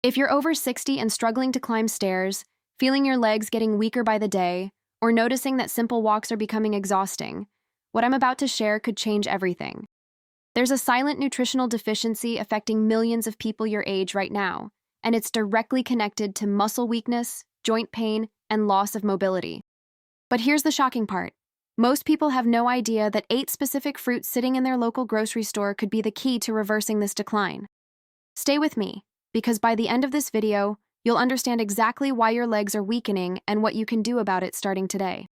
If you're over 60 and struggling to climb stairs, feeling your legs getting weaker by the day, or noticing that simple walks are becoming exhausting, what I'm about to share could change everything. There's a silent nutritional deficiency affecting millions of people your age right now, and it's directly connected to muscle weakness, joint pain, and loss of mobility. But here's the shocking part. Most people have no idea that 8 specific fruits sitting in their local grocery store could be the key to reversing this decline. Stay with me, because by the end of this video, you'll understand exactly why your legs are weakening and what you can do about it starting today.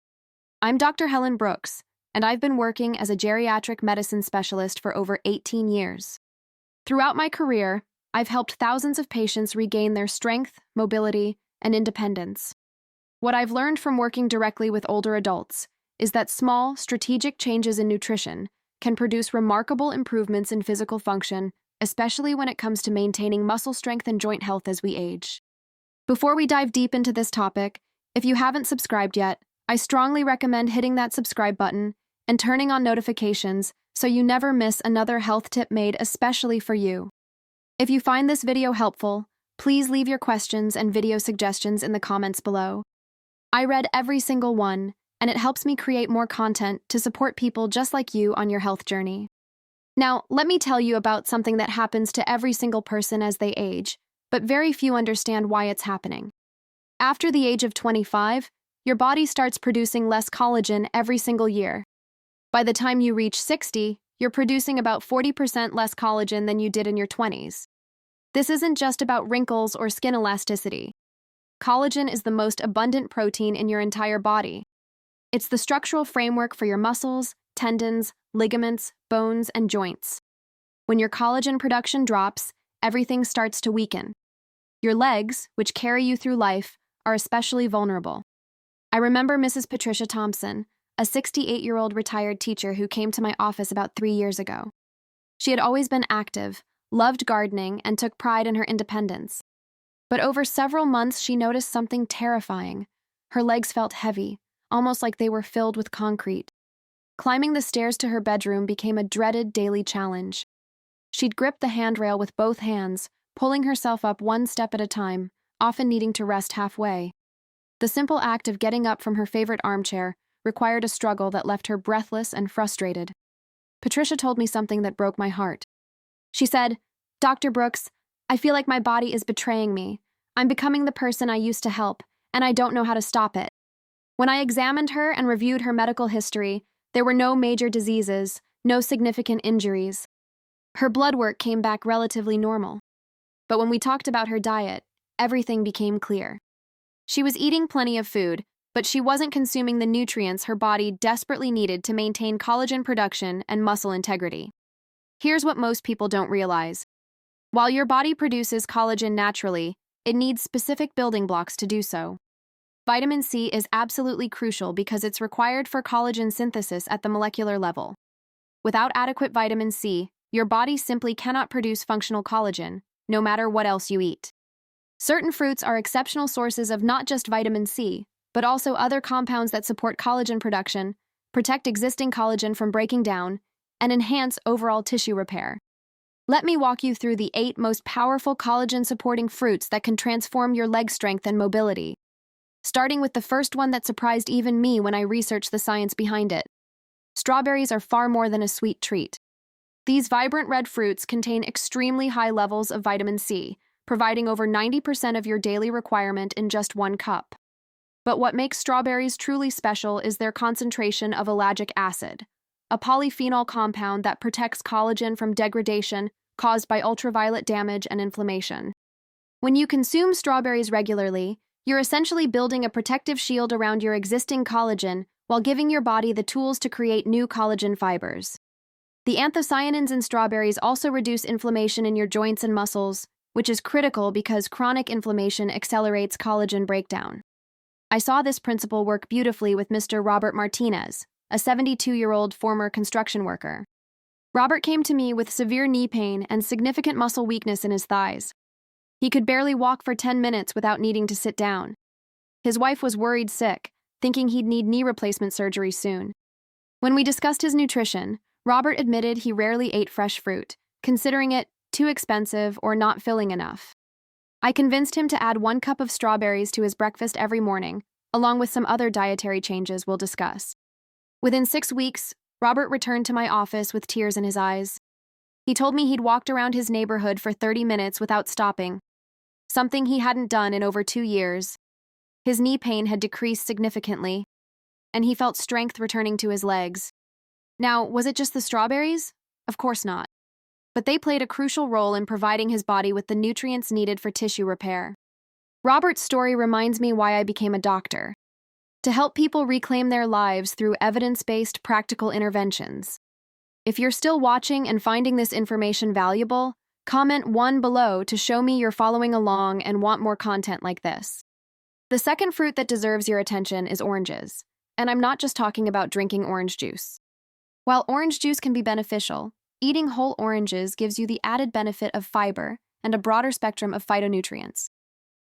I'm Dr. Helen Brooks, and I've been working as a geriatric medicine specialist for over 18 years. Throughout my career, I've helped thousands of patients regain their strength, mobility, and independence. What I've learned from working directly with older adults is that small, strategic changes in nutrition can produce remarkable improvements in physical function, especially when it comes to maintaining muscle strength and joint health as we age. Before we dive deep into this topic, if you haven't subscribed yet, I strongly recommend hitting that subscribe button and turning on notifications so you never miss another health tip made especially for you. If you find this video helpful, please leave your questions and video suggestions in the comments below. I read every single one, and it helps me create more content to support people just like you on your health journey. Now, let me tell you about something that happens to every single person as they age, but very few understand why it's happening. After the age of 25, your body starts producing less collagen every single year. By the time you reach 60, you're producing about 40% less collagen than you did in your 20s. This isn't just about wrinkles or skin elasticity. Collagen is the most abundant protein in your entire body. It's the structural framework for your muscles, tendons, ligaments, bones, and joints. When your collagen production drops, everything starts to weaken. Your legs, which carry you through life, are especially vulnerable. I remember Mrs. Patricia Thompson, a 68-year-old retired teacher who came to my office about 3 years ago. She had always been active, loved gardening, and took pride in her independence. But over several months, she noticed something terrifying. Her legs felt heavy, almost like they were filled with concrete. Climbing the stairs to her bedroom became a dreaded daily challenge. She'd grip the handrail with both hands, pulling herself up one step at a time, often needing to rest halfway. The simple act of getting up from her favorite armchair required a struggle that left her breathless and frustrated. Patricia told me something that broke my heart. She said, "Dr. Brooks, I feel like my body is betraying me. I'm becoming the person I used to help, and I don't know how to stop it." When I examined her and reviewed her medical history, there were no major diseases, no significant injuries. Her blood work came back relatively normal. But when we talked about her diet, everything became clear. She was eating plenty of food, but she wasn't consuming the nutrients her body desperately needed to maintain collagen production and muscle integrity. Here's what most people don't realize. While your body produces collagen naturally, it needs specific building blocks to do so. Vitamin C is absolutely crucial because it's required for collagen synthesis at the molecular level. Without adequate vitamin C, your body simply cannot produce functional collagen, no matter what else you eat. Certain fruits are exceptional sources of not just vitamin C, but also other compounds that support collagen production, protect existing collagen from breaking down, and enhance overall tissue repair. Let me walk you through the 8 most powerful collagen-supporting fruits that can transform your leg strength and mobility. Starting with the first one that surprised even me when I researched the science behind it. Strawberries are far more than a sweet treat. These vibrant red fruits contain extremely high levels of vitamin C, providing over 90% of your daily requirement in just 1 cup. But what makes strawberries truly special is their concentration of ellagic acid, a polyphenol compound that protects collagen from degradation caused by ultraviolet damage and inflammation. When you consume strawberries regularly, you're essentially building a protective shield around your existing collagen while giving your body the tools to create new collagen fibers. The anthocyanins in strawberries also reduce inflammation in your joints and muscles, which is critical because chronic inflammation accelerates collagen breakdown. I saw this principle work beautifully with Mr. Robert Martinez, a 72-year-old former construction worker. Robert came to me with severe knee pain and significant muscle weakness in his thighs. He could barely walk for 10 minutes without needing to sit down. His wife was worried sick, thinking he'd need knee replacement surgery soon. When we discussed his nutrition, Robert admitted he rarely ate fresh fruit, considering it too expensive or not filling enough. I convinced him to add 1 cup of strawberries to his breakfast every morning, along with some other dietary changes we'll discuss. Within 6 weeks, Robert returned to my office with tears in his eyes. He told me he'd walked around his neighborhood for 30 minutes without stopping, something he hadn't done in over 2 years. His knee pain had decreased significantly, and he felt strength returning to his legs. Now, was it just the strawberries? Of course not. But they played a crucial role in providing his body with the nutrients needed for tissue repair. Robert's story reminds me why I became a doctor: to help people reclaim their lives through evidence-based practical interventions. If you're still watching and finding this information valuable, comment 1 below to show me you're following along and want more content like this. The second fruit that deserves your attention is oranges, and I'm not just talking about drinking orange juice. While orange juice can be beneficial, eating whole oranges gives you the added benefit of fiber and a broader spectrum of phytonutrients.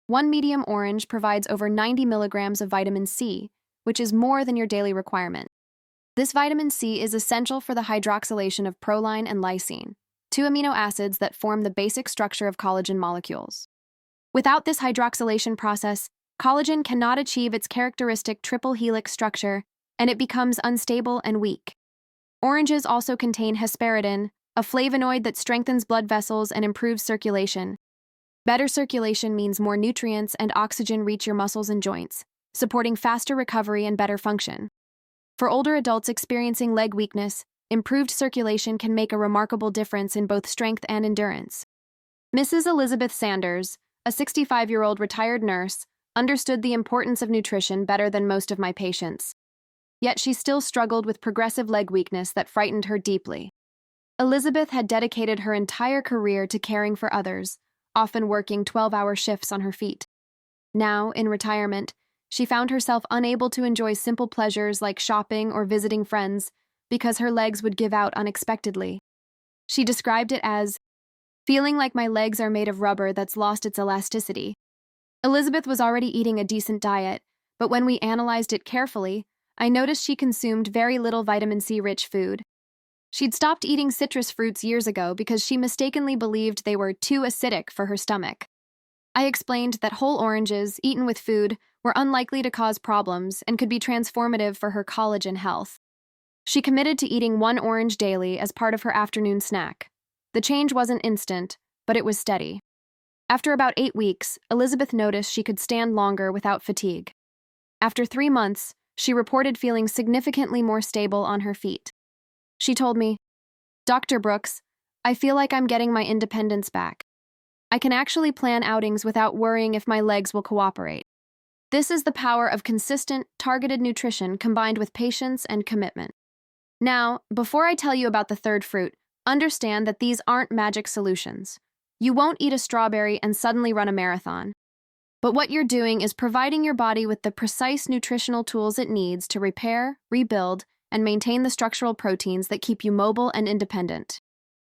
1 medium orange provides over 90 milligrams of vitamin C, which is more than your daily requirement. This vitamin C is essential for the hydroxylation of proline and lysine, 2 amino acids that form the basic structure of collagen molecules. Without this hydroxylation process, collagen cannot achieve its characteristic triple helix structure, and it becomes unstable and weak. Oranges also contain hesperidin, a flavonoid that strengthens blood vessels and improves circulation. Better circulation means more nutrients and oxygen reach your muscles and joints, supporting faster recovery and better function. For older adults experiencing leg weakness, improved circulation can make a remarkable difference in both strength and endurance. Mrs. Elizabeth Sanders, a 65-year-old retired nurse, understood the importance of nutrition better than most of my patients. Yet she still struggled with progressive leg weakness that frightened her deeply. Elizabeth had dedicated her entire career to caring for others, often working 12-hour shifts on her feet. Now, in retirement, she found herself unable to enjoy simple pleasures like shopping or visiting friends because her legs would give out unexpectedly. She described it as feeling like my legs are made of rubber that's lost its elasticity. Elizabeth was already eating a decent diet, but when we analyzed it carefully, I noticed she consumed very little vitamin C-rich food. She'd stopped eating citrus fruits years ago because she mistakenly believed they were too acidic for her stomach. I explained that whole oranges, eaten with food, were unlikely to cause problems and could be transformative for her collagen health. She committed to eating 1 orange daily as part of her afternoon snack. The change wasn't instant, but it was steady. After about 8 weeks, Elizabeth noticed she could stand longer without fatigue. After 3 months, she reported feeling significantly more stable on her feet. She told me, "Dr. Brooks, I feel like I'm getting my independence back. I can actually plan outings without worrying if my legs will cooperate." This is the power of consistent, targeted nutrition combined with patience and commitment. Now, before I tell you about the third fruit, understand that these aren't magic solutions. You won't eat a strawberry and suddenly run a marathon. But what you're doing is providing your body with the precise nutritional tools it needs to repair, rebuild, and maintain the structural proteins that keep you mobile and independent.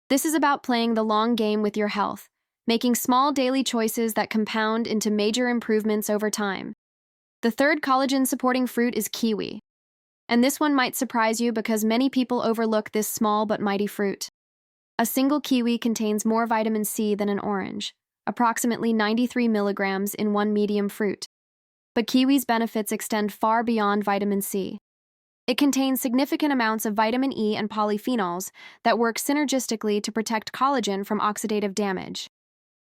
This is about playing the long game with your health, making small daily choices that compound into major improvements over time. The third collagen-supporting fruit is kiwi. And this one might surprise you because many people overlook this small but mighty fruit. A single kiwi contains more vitamin C than an orange, approximately 93 milligrams in 1 medium fruit. But kiwi's benefits extend far beyond vitamin C. It contains significant amounts of vitamin E and polyphenols that work synergistically to protect collagen from oxidative damage.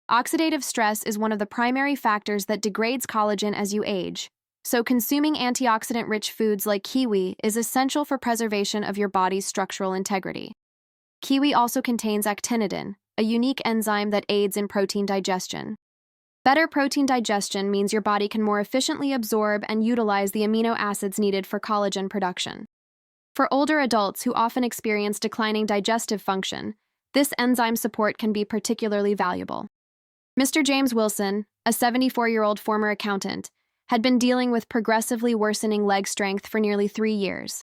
Oxidative stress is one of the primary factors that degrades collagen as you age, so consuming antioxidant-rich foods like kiwi is essential for preservation of your body's structural integrity. Kiwi also contains actinidin, a unique enzyme that aids in protein digestion. Better protein digestion means your body can more efficiently absorb and utilize the amino acids needed for collagen production. For older adults who often experience declining digestive function, this enzyme support can be particularly valuable. Mr. James Wilson, a 74-year-old former accountant, had been dealing with progressively worsening leg strength for nearly 3 years.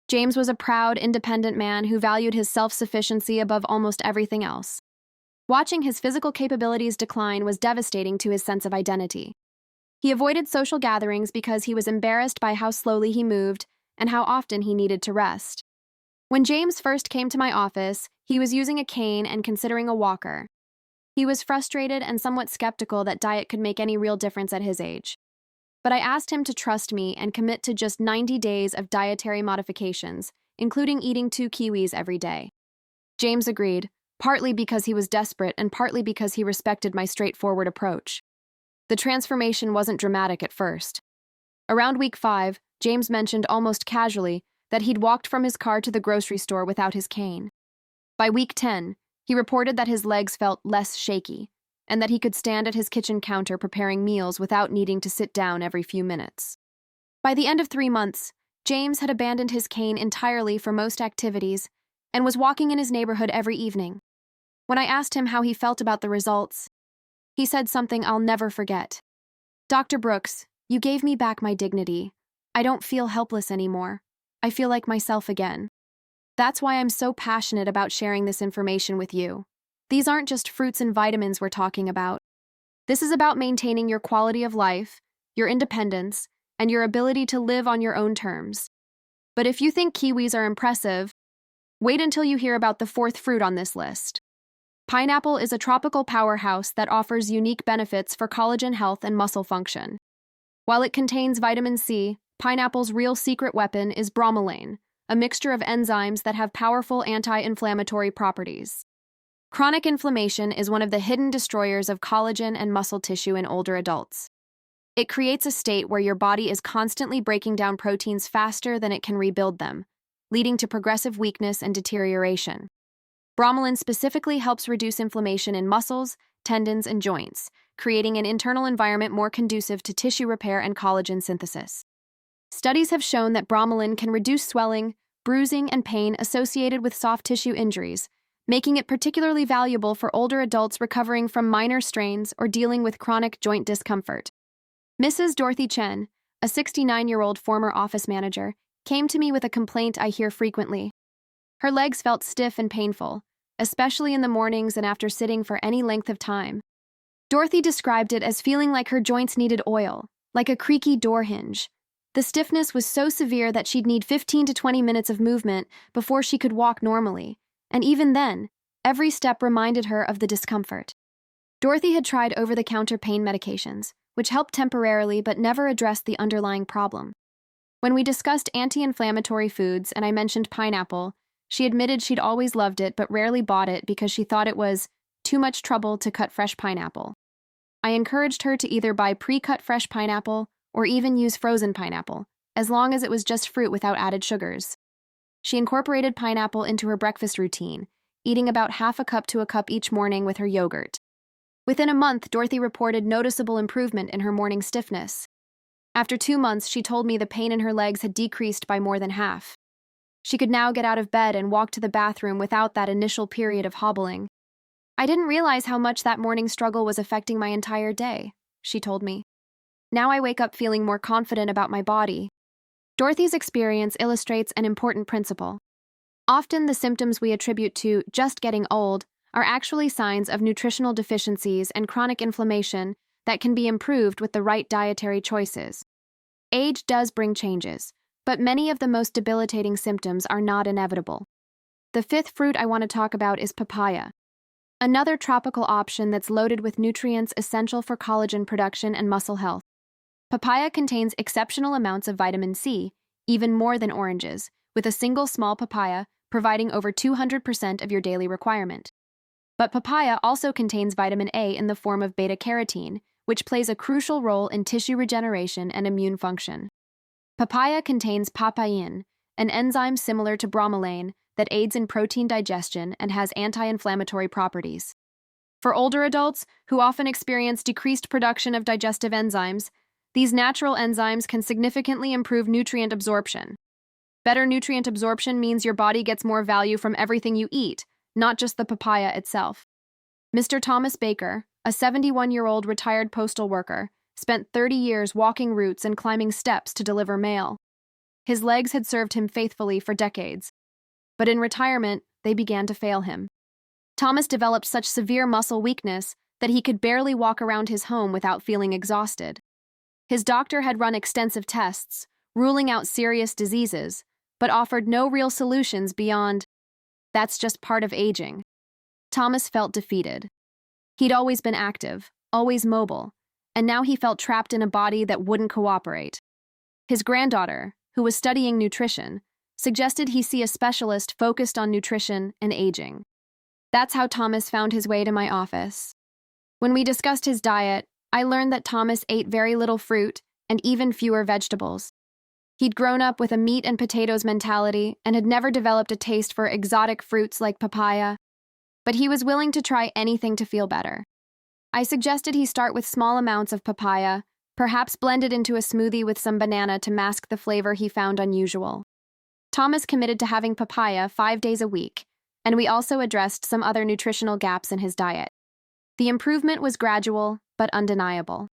James was a proud, independent man who valued his self-sufficiency above almost everything else. Watching his physical capabilities decline was devastating to his sense of identity. He avoided social gatherings because he was embarrassed by how slowly he moved and how often he needed to rest. When James first came to my office, he was using a cane and considering a walker. He was frustrated and somewhat skeptical that diet could make any real difference at his age. But I asked him to trust me and commit to just 90 days of dietary modifications, including eating 2 kiwis every day. James agreed, partly because he was desperate and partly because he respected my straightforward approach. The transformation wasn't dramatic at first. Around week 5, James mentioned almost casually that he'd walked from his car to the grocery store without his cane. By week 10, he reported that his legs felt less shaky and that he could stand at his kitchen counter preparing meals without needing to sit down every few minutes. By the end of 3 months, James had abandoned his cane entirely for most activities and was walking in his neighborhood every evening. When I asked him how he felt about the results, he said something I'll never forget. "Dr. Brooks, you gave me back my dignity. I don't feel helpless anymore. I feel like myself again. That's why I'm so passionate about sharing this information with you. These aren't just fruits and vitamins we're talking about. This is about maintaining your quality of life, your independence, and your ability to live on your own terms. But if you think kiwis are impressive, wait until you hear about the 4th fruit on this list." Pineapple is a tropical powerhouse that offers unique benefits for collagen health and muscle function. While it contains vitamin C, pineapple's real secret weapon is bromelain, a mixture of enzymes that have powerful anti-inflammatory properties. Chronic inflammation is one of the hidden destroyers of collagen and muscle tissue in older adults. It creates a state where your body is constantly breaking down proteins faster than it can rebuild them, leading to progressive weakness and deterioration. Bromelain specifically helps reduce inflammation in muscles, tendons, and joints, creating an internal environment more conducive to tissue repair and collagen synthesis. Studies have shown that bromelain can reduce swelling, bruising, and pain associated with soft tissue injuries, making it particularly valuable for older adults recovering from minor strains or dealing with chronic joint discomfort. Mrs. Dorothy Chen, a 69-year-old former office manager, came to me with a complaint I hear frequently. Her legs felt stiff and painful, especially in the mornings and after sitting for any length of time. Dorothy described it as feeling like her joints needed oil, like a creaky door hinge. The stiffness was so severe that she'd need 15 to 20 minutes of movement before she could walk normally, and even then, every step reminded her of the discomfort. Dorothy had tried over-the-counter pain medications, which helped temporarily but never addressed the underlying problem. When we discussed anti-inflammatory foods and I mentioned pineapple, she admitted she'd always loved it but rarely bought it because she thought it was too much trouble to cut fresh pineapple. I encouraged her to either buy pre-cut fresh pineapple or even use frozen pineapple, as long as it was just fruit without added sugars. She incorporated pineapple into her breakfast routine, eating about half a cup to a cup each morning with her yogurt. Within a month, Dorothy reported noticeable improvement in her morning stiffness. After 2 months, she told me the pain in her legs had decreased by more than half. She could now get out of bed and walk to the bathroom without that initial period of hobbling. "I didn't realize how much that morning struggle was affecting my entire day," she told me. "Now I wake up feeling more confident about my body." Dorothy's experience illustrates an important principle. Often the symptoms we attribute to just getting old are actually signs of nutritional deficiencies and chronic inflammation that can be improved with the right dietary choices. Age does bring changes, but many of the most debilitating symptoms are not inevitable. The 5th fruit I want to talk about is papaya, another tropical option that's loaded with nutrients essential for collagen production and muscle health. Papaya contains exceptional amounts of vitamin C, even more than oranges, with a single small papaya providing over 200% of your daily requirement. But papaya also contains vitamin A in the form of beta-carotene, which plays a crucial role in tissue regeneration and immune function. Papaya contains papain, an enzyme similar to bromelain that aids in protein digestion and has anti-inflammatory properties. For older adults, who often experience decreased production of digestive enzymes, these natural enzymes can significantly improve nutrient absorption. Better nutrient absorption means your body gets more value from everything you eat, not just the papaya itself. Mr. Thomas Baker, a 71-year-old retired postal worker, spent 30 years walking routes and climbing steps to deliver mail. His legs had served him faithfully for decades, but in retirement, they began to fail him. Thomas developed such severe muscle weakness that he could barely walk around his home without feeling exhausted. His doctor had run extensive tests, ruling out serious diseases, but offered no real solutions beyond, "That's just part of aging." Thomas felt defeated. He'd always been active, always mobile, and now he felt trapped in a body that wouldn't cooperate. His granddaughter, who was studying nutrition, suggested he see a specialist focused on nutrition and aging. That's how Thomas found his way to my office. When we discussed his diet, I learned that Thomas ate very little fruit and even fewer vegetables. He'd grown up with a meat and potatoes mentality and had never developed a taste for exotic fruits like papaya, but he was willing to try anything to feel better. I suggested he start with small amounts of papaya, perhaps blend it into a smoothie with some banana to mask the flavor he found unusual. Thomas committed to having papaya 5 days a week, and we also addressed some other nutritional gaps in his diet. The improvement was gradual, but undeniable.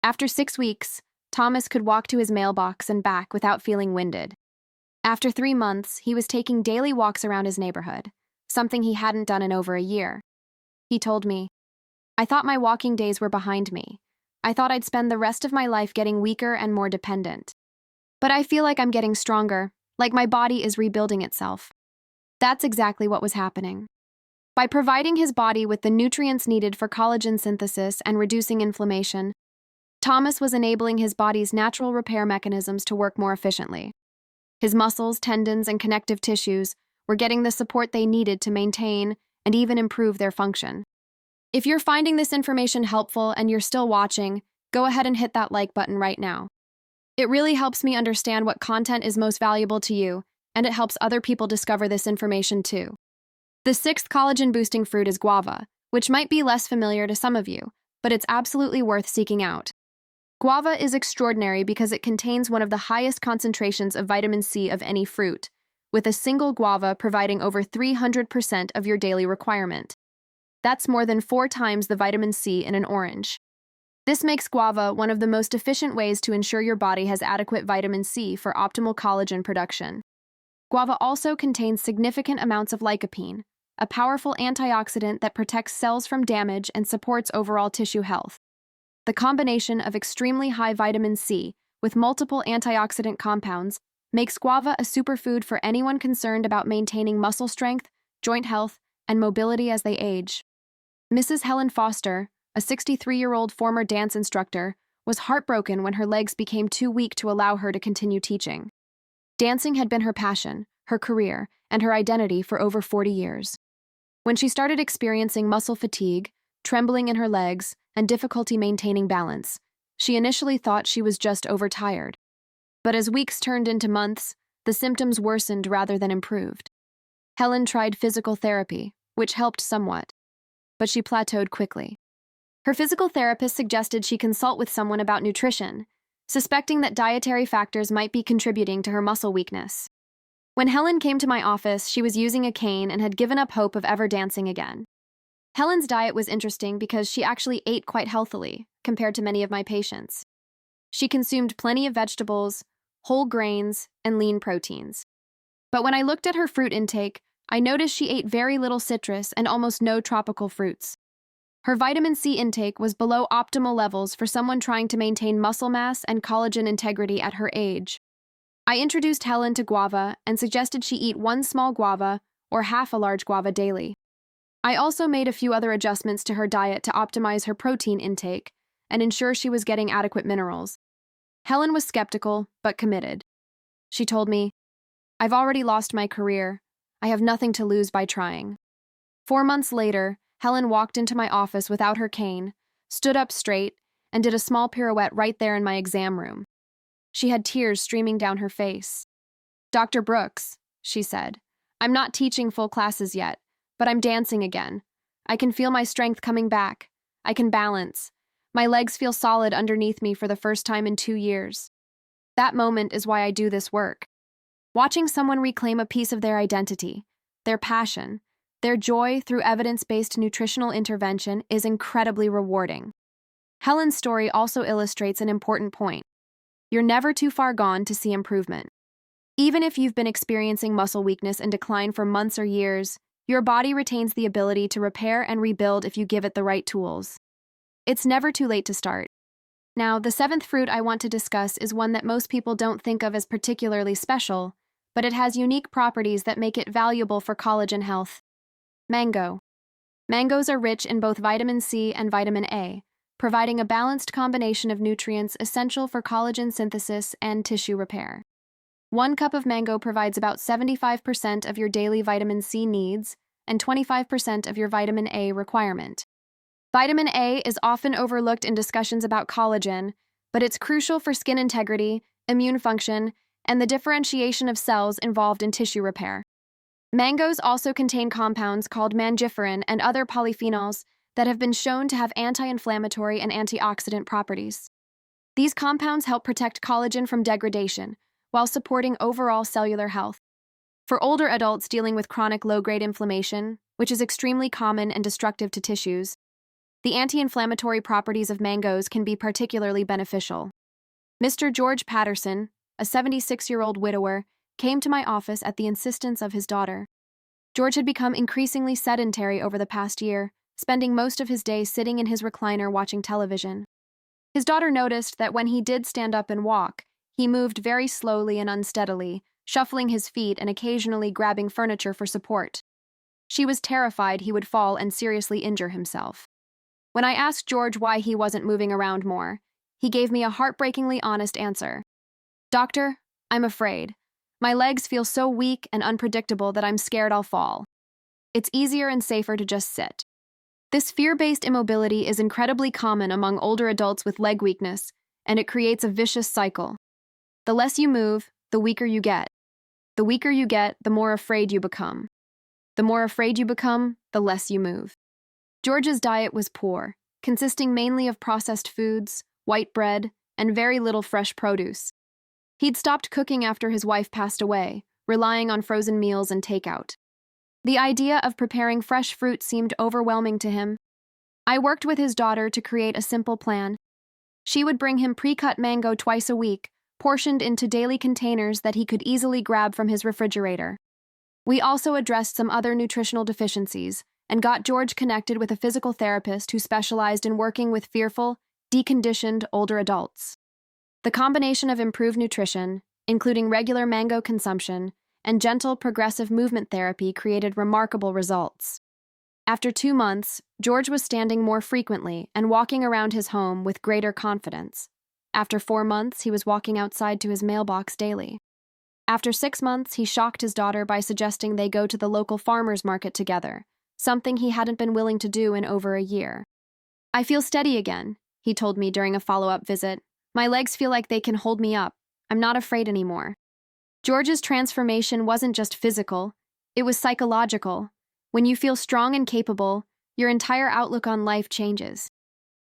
After 6 weeks, Thomas could walk to his mailbox and back without feeling winded. After 3 months, he was taking daily walks around his neighborhood, something he hadn't done in over a year. He told me, "I thought my walking days were behind me. I thought I'd spend the rest of my life getting weaker and more dependent. But I feel like I'm getting stronger, like my body is rebuilding itself." That's exactly what was happening. By providing his body with the nutrients needed for collagen synthesis and reducing inflammation, Thomas was enabling his body's natural repair mechanisms to work more efficiently. His muscles, tendons, and connective tissues were getting the support they needed to maintain and even improve their function. If you're finding this information helpful and you're still watching, go ahead and hit that like button right now. It really helps me understand what content is most valuable to you, and it helps other people discover this information too. The 6th collagen-boosting fruit is guava, which might be less familiar to some of you, but it's absolutely worth seeking out. Guava is extraordinary because it contains one of the highest concentrations of vitamin C of any fruit, with a single guava providing over 300% of your daily requirement. That's more than 4 times the vitamin C in an orange. This makes guava one of the most efficient ways to ensure your body has adequate vitamin C for optimal collagen production. Guava also contains significant amounts of lycopene, a powerful antioxidant that protects cells from damage and supports overall tissue health. The combination of extremely high vitamin C with multiple antioxidant compounds makes guava a superfood for anyone concerned about maintaining muscle strength, joint health, and mobility as they age. Mrs. Helen Foster, a 63-year-old former dance instructor, was heartbroken when her legs became too weak to allow her to continue teaching. Dancing had been her passion, her career, and her identity for over 40 years. When she started experiencing muscle fatigue, trembling in her legs, and difficulty maintaining balance, she initially thought she was just overtired. But as weeks turned into months, the symptoms worsened rather than improved. Helen tried physical therapy, which helped somewhat, but she plateaued quickly. Her physical therapist suggested she consult with someone about nutrition, suspecting that dietary factors might be contributing to her muscle weakness. When Helen came to my office, she was using a cane and had given up hope of ever dancing again. Helen's diet was interesting because she actually ate quite healthily, compared to many of my patients. She consumed plenty of vegetables, whole grains, and lean proteins. But when I looked at her fruit intake, I noticed she ate very little citrus and almost no tropical fruits. Her vitamin C intake was below optimal levels for someone trying to maintain muscle mass and collagen integrity at her age. I introduced Helen to guava and suggested she eat 1 small guava or half a large guava daily. I also made a few other adjustments to her diet to optimize her protein intake and ensure she was getting adequate minerals. Helen was skeptical, but committed. She told me, "I've already lost my career. I have nothing to lose by trying." 4 months later, Helen walked into my office without her cane, stood up straight, and did a small pirouette right there in my exam room. She had tears streaming down her face. "Dr. Brooks," she said, "I'm not teaching full classes yet, but I'm dancing again. I can feel my strength coming back. I can balance. My legs feel solid underneath me for the first time in 2 years. That moment is why I do this work." Watching someone reclaim a piece of their identity, their passion, their joy through evidence-based nutritional intervention is incredibly rewarding. Helen's story also illustrates an important point. You're never too far gone to see improvement. Even if you've been experiencing muscle weakness and decline for months or years, your body retains the ability to repair and rebuild if you give it the right tools. It's never too late to start. Now, the 7th fruit I want to discuss is one that most people don't think of as particularly special, but it has unique properties that make it valuable for collagen health. Mango. Mangoes are rich in both vitamin C and vitamin A, providing a balanced combination of nutrients essential for collagen synthesis and tissue repair. 1 cup of mango provides about 75% of your daily vitamin C needs and 25% of your vitamin A requirement. Vitamin A is often overlooked in discussions about collagen, but it's crucial for skin integrity, immune function, and the differentiation of cells involved in tissue repair. Mangoes also contain compounds called mangiferin and other polyphenols that have been shown to have anti-inflammatory and antioxidant properties. These compounds help protect collagen from degradation, while supporting overall cellular health. For older adults dealing with chronic low-grade inflammation, which is extremely common and destructive to tissues, the anti-inflammatory properties of mangoes can be particularly beneficial. Mr. George Patterson, a 76-year-old widower, came to my office at the insistence of his daughter. George had become increasingly sedentary over the past year, spending most of his day sitting in his recliner watching television. His daughter noticed that when he did stand up and walk, he moved very slowly and unsteadily, shuffling his feet and occasionally grabbing furniture for support. She was terrified he would fall and seriously injure himself. When I asked George why he wasn't moving around more, he gave me a heartbreakingly honest answer. "Doctor, I'm afraid. My legs feel so weak and unpredictable that I'm scared I'll fall. It's easier and safer to just sit." This fear-based immobility is incredibly common among older adults with leg weakness, and it creates a vicious cycle. The less you move, the weaker you get. The weaker you get, the more afraid you become. The more afraid you become, the less you move. George's diet was poor, consisting mainly of processed foods, white bread, and very little fresh produce. He'd stopped cooking after his wife passed away, relying on frozen meals and takeout. The idea of preparing fresh fruit seemed overwhelming to him. I worked with his daughter to create a simple plan. She would bring him pre-cut mango twice a week, portioned into daily containers that he could easily grab from his refrigerator. We also addressed some other nutritional deficiencies and got George connected with a physical therapist who specialized in working with fearful, deconditioned older adults. The combination of improved nutrition, including regular mango consumption, and gentle progressive movement therapy created remarkable results. After 2 months, George was standing more frequently and walking around his home with greater confidence. After 4 months, he was walking outside to his mailbox daily. After 6 months, he shocked his daughter by suggesting they go to the local farmers market together, something he hadn't been willing to do in over a year. "I feel steady again," he told me during a follow-up visit. "My legs feel like they can hold me up. I'm not afraid anymore." George's transformation wasn't just physical, it was psychological. When you feel strong and capable, your entire outlook on life changes.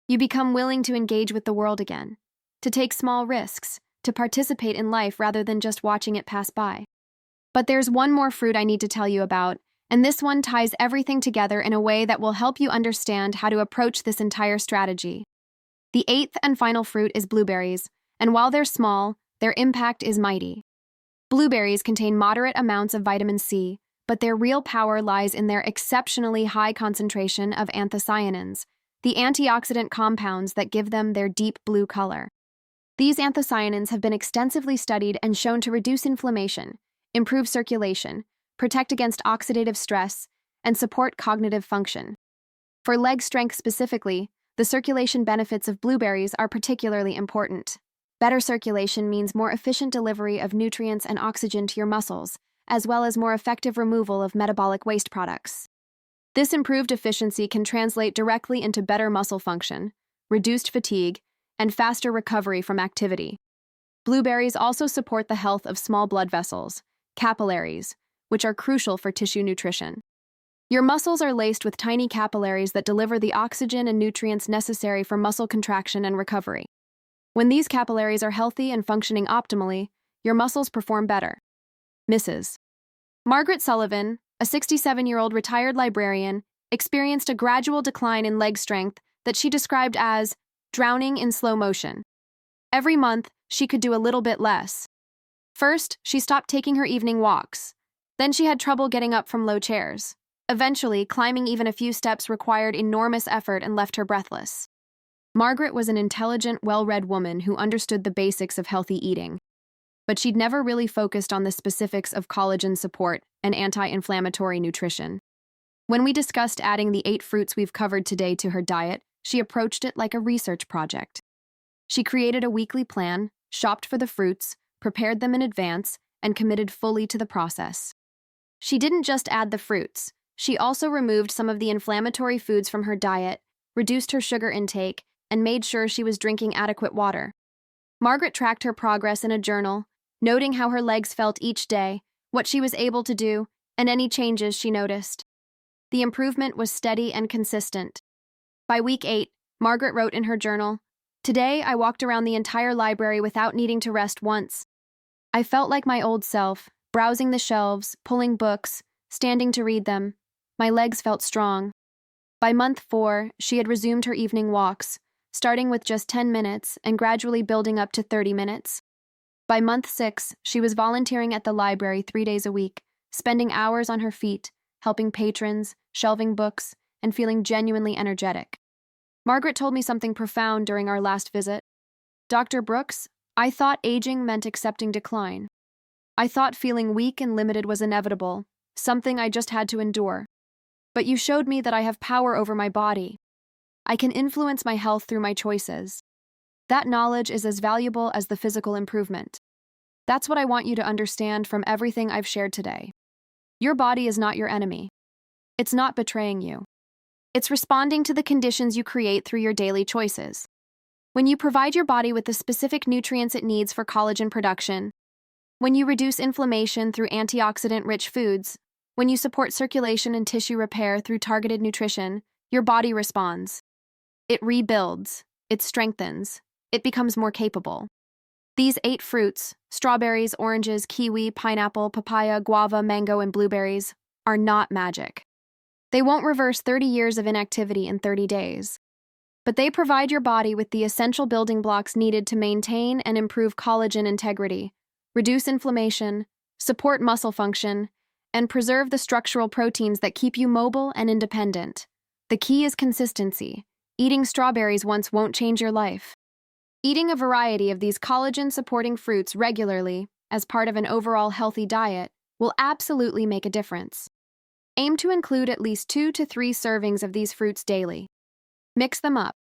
You become willing to engage with the world again, to take small risks, to participate in life rather than just watching it pass by. But there's one more fruit I need to tell you about, and this one ties everything together in a way that will help you understand how to approach this entire strategy. The 8th and final fruit is blueberries, and while they're small, their impact is mighty. Blueberries contain moderate amounts of vitamin C, but their real power lies in their exceptionally high concentration of anthocyanins, the antioxidant compounds that give them their deep blue color. These anthocyanins have been extensively studied and shown to reduce inflammation, improve circulation, protect against oxidative stress, and support cognitive function. For leg strength specifically, the circulation benefits of blueberries are particularly important. Better circulation means more efficient delivery of nutrients and oxygen to your muscles, as well as more effective removal of metabolic waste products. This improved efficiency can translate directly into better muscle function, reduced fatigue, and faster recovery from activity. Blueberries also support the health of small blood vessels, capillaries, which are crucial for tissue nutrition. Your muscles are laced with tiny capillaries that deliver the oxygen and nutrients necessary for muscle contraction and recovery. When these capillaries are healthy and functioning optimally, your muscles perform better. Mrs. Margaret Sullivan, a 67-year-old retired librarian, experienced a gradual decline in leg strength that she described as drowning in slow motion. Every month, she could do a little bit less. First, she stopped taking her evening walks. Then she had trouble getting up from low chairs. Eventually, climbing even a few steps required enormous effort and left her breathless. Margaret was an intelligent, well-read woman who understood the basics of healthy eating, but she'd never really focused on the specifics of collagen support and anti-inflammatory nutrition. When we discussed adding the 8 fruits we've covered today to her diet, she approached it like a research project. She created a weekly plan, shopped for the fruits, prepared them in advance, and committed fully to the process. She didn't just add the fruits, she also removed some of the inflammatory foods from her diet, reduced her sugar intake, and made sure she was drinking adequate water. Margaret tracked her progress in a journal, noting how her legs felt each day, what she was able to do, and any changes she noticed. The improvement was steady and consistent. By week 8, Margaret wrote in her journal, "Today, I walked around the entire library without needing to rest once. I felt like my old self, browsing the shelves, pulling books, standing to read them. My legs felt strong." By month 4, she had resumed her evening walks, starting with just 10 minutes and gradually building up to 30 minutes. By month 6, she was volunteering at the library 3 days a week, spending hours on her feet, helping patrons, shelving books, and feeling genuinely energetic. Margaret told me something profound during our last visit. "Dr. Brooks, I thought aging meant accepting decline. I thought feeling weak and limited was inevitable, something I just had to endure. But you showed me that I have power over my body. I can influence my health through my choices. That knowledge is as valuable as the physical improvement. That's what I want you to understand from everything I've shared today. Your body is not your enemy. It's not betraying you. It's responding to the conditions you create through your daily choices. When you provide your body with the specific nutrients it needs for collagen production, when you reduce inflammation through antioxidant-rich foods, when you support circulation and tissue repair through targeted nutrition, your body responds. It rebuilds, it strengthens, it becomes more capable. These 8 fruits, strawberries, oranges, kiwi, pineapple, papaya, guava, mango, and blueberries, are not magic. They won't reverse 30 years of inactivity in 30 days. But they provide your body with the essential building blocks needed to maintain and improve collagen integrity, reduce inflammation, support muscle function, and preserve the structural proteins that keep you mobile and independent. The key is consistency. Eating strawberries once won't change your life. Eating a variety of these collagen-supporting fruits regularly, as part of an overall healthy diet, will absolutely make a difference. Aim to include at least 2 to 3 servings of these fruits daily. Mix them up.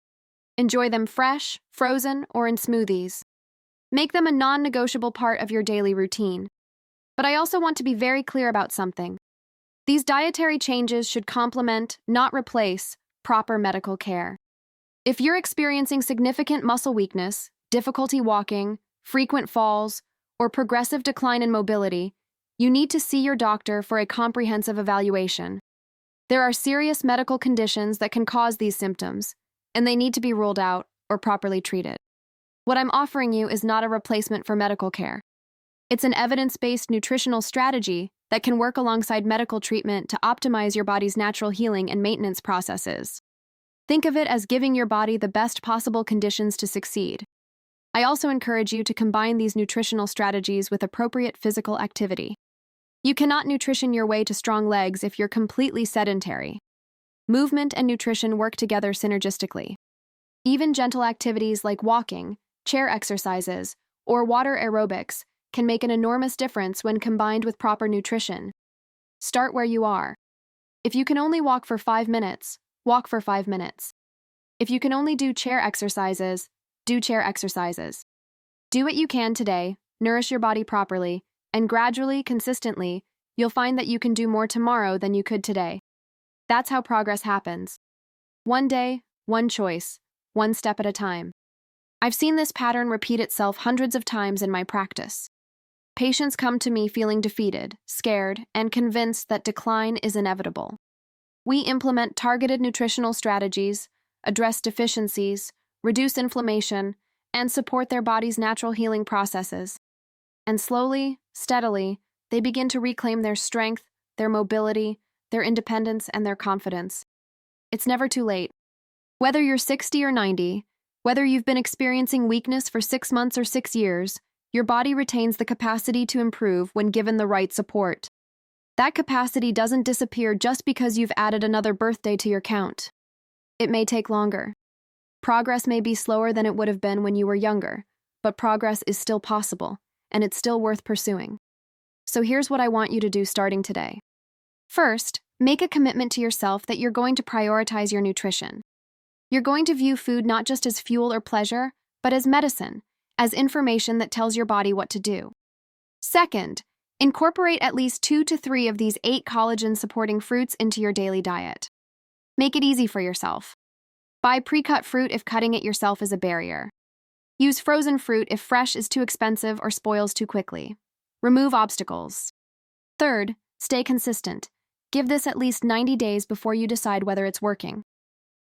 Enjoy them fresh, frozen, or in smoothies. Make them a non-negotiable part of your daily routine. But I also want to be very clear about something. These dietary changes should complement, not replace, proper medical care. If you're experiencing significant muscle weakness, difficulty walking, frequent falls, or progressive decline in mobility, you need to see your doctor for a comprehensive evaluation. There are serious medical conditions that can cause these symptoms, and they need to be ruled out or properly treated. What I'm offering you is not a replacement for medical care. It's an evidence-based nutritional strategy that can work alongside medical treatment to optimize your body's natural healing and maintenance processes. Think of it as giving your body the best possible conditions to succeed. I also encourage you to combine these nutritional strategies with appropriate physical activity. You cannot nutrition your way to strong legs if you're completely sedentary. Movement and nutrition work together synergistically. Even gentle activities like walking, chair exercises, or water aerobics can make an enormous difference when combined with proper nutrition. Start where you are. If you can only walk for 5 minutes, walk for 5 minutes. If you can only do chair exercises, do chair exercises. Do what you can today, nourish your body properly, and gradually, consistently, you'll find that you can do more tomorrow than you could today. That's how progress happens. One day, one choice, one step at a time. I've seen this pattern repeat itself hundreds of times in my practice. Patients come to me feeling defeated, scared, and convinced that decline is inevitable. We implement targeted nutritional strategies, address deficiencies, reduce inflammation, and support their body's natural healing processes. And slowly, steadily, they begin to reclaim their strength, their mobility, their independence, and their confidence. It's never too late. Whether you're 60 or 90, whether you've been experiencing weakness for 6 months or 6 years, your body retains the capacity to improve when given the right support. That capacity doesn't disappear just because you've added another birthday to your count. It may take longer. Progress may be slower than it would have been when you were younger, but progress is still possible, and it's still worth pursuing. So here's what I want you to do starting today. First, Make a commitment to yourself that you're going to prioritize your nutrition. You're going to view food not just as fuel or pleasure, but as medicine, as information that tells your body what to do. Second, incorporate at least 2 to 3 of these 8 collagen-supporting fruits into your daily diet. Make it easy for yourself. Buy pre-cut fruit if cutting it yourself is a barrier. Use frozen fruit if fresh is too expensive or spoils too quickly. Remove obstacles. Third, stay consistent. Give this at least 90 days before you decide whether it's working.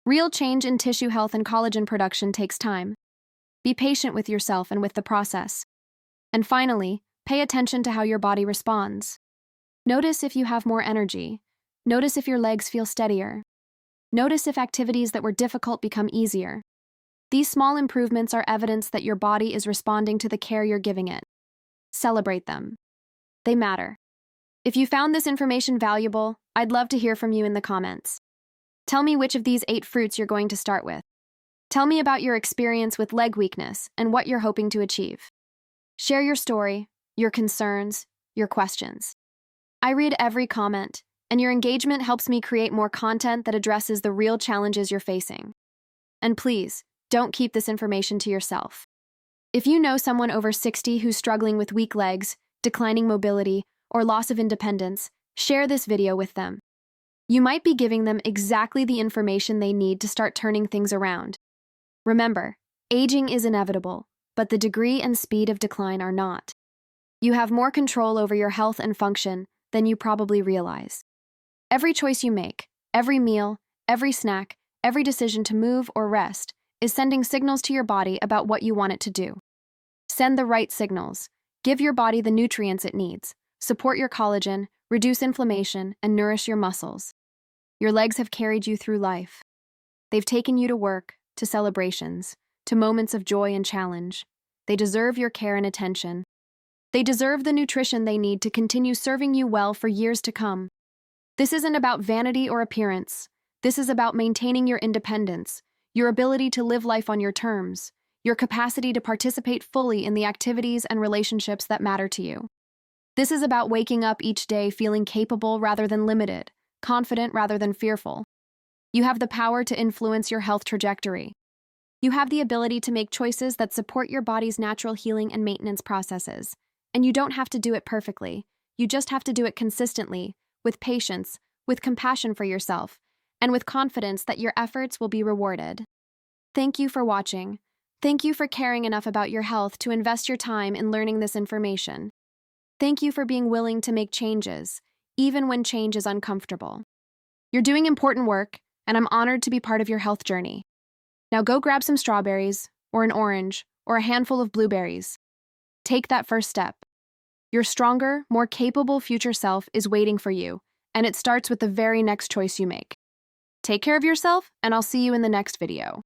Real change in tissue health and collagen production takes time. Be patient with yourself and with the process. And finally, pay attention to how your body responds. Notice if you have more energy. Notice if your legs feel steadier. Notice if activities that were difficult become easier. These small improvements are evidence that your body is responding to the care you're giving it. Celebrate them. They matter. If you found this information valuable, I'd love to hear from you in the comments. Tell me which of these 8 fruits you're going to start with. Tell me about your experience with leg weakness and what you're hoping to achieve. Share your story, your concerns, your questions. I read every comment, and your engagement helps me create more content that addresses the real challenges you're facing. And please, don't keep this information to yourself. If you know someone over 60 who's struggling with weak legs, declining mobility, or loss of independence, share this video with them. You might be giving them exactly the information they need to start turning things around. Remember, aging is inevitable, but the degree and speed of decline are not. You have more control over your health and function than you probably realize. Every choice you make, every meal, every snack, every decision to move or rest is sending signals to your body about what you want it to do. Send the right signals. Give your body the nutrients it needs. Support your collagen, reduce inflammation, and nourish your muscles. Your legs have carried you through life. They've taken you to work, to celebrations, to moments of joy and challenge. They deserve your care and attention. They deserve the nutrition they need to continue serving you well for years to come. This isn't about vanity or appearance. This is about maintaining your independence, your ability to live life on your terms, your capacity to participate fully in the activities and relationships that matter to you. This is about waking up each day feeling capable rather than limited, confident rather than fearful. You have the power to influence your health trajectory. You have the ability to make choices that support your body's natural healing and maintenance processes. And you don't have to do it perfectly. You just have to do it consistently, with patience, with compassion for yourself, and with confidence that your efforts will be rewarded. Thank you for watching. Thank you for caring enough about your health to invest your time in learning this information. Thank you for being willing to make changes, even when change is uncomfortable. You're doing important work, and I'm honored to be part of your health journey. Now go grab some strawberries, or an orange, or a handful of blueberries. Take that first step. Your stronger, more capable future self is waiting for you, and it starts with the very next choice you make. Take care of yourself, and I'll see you in the next video.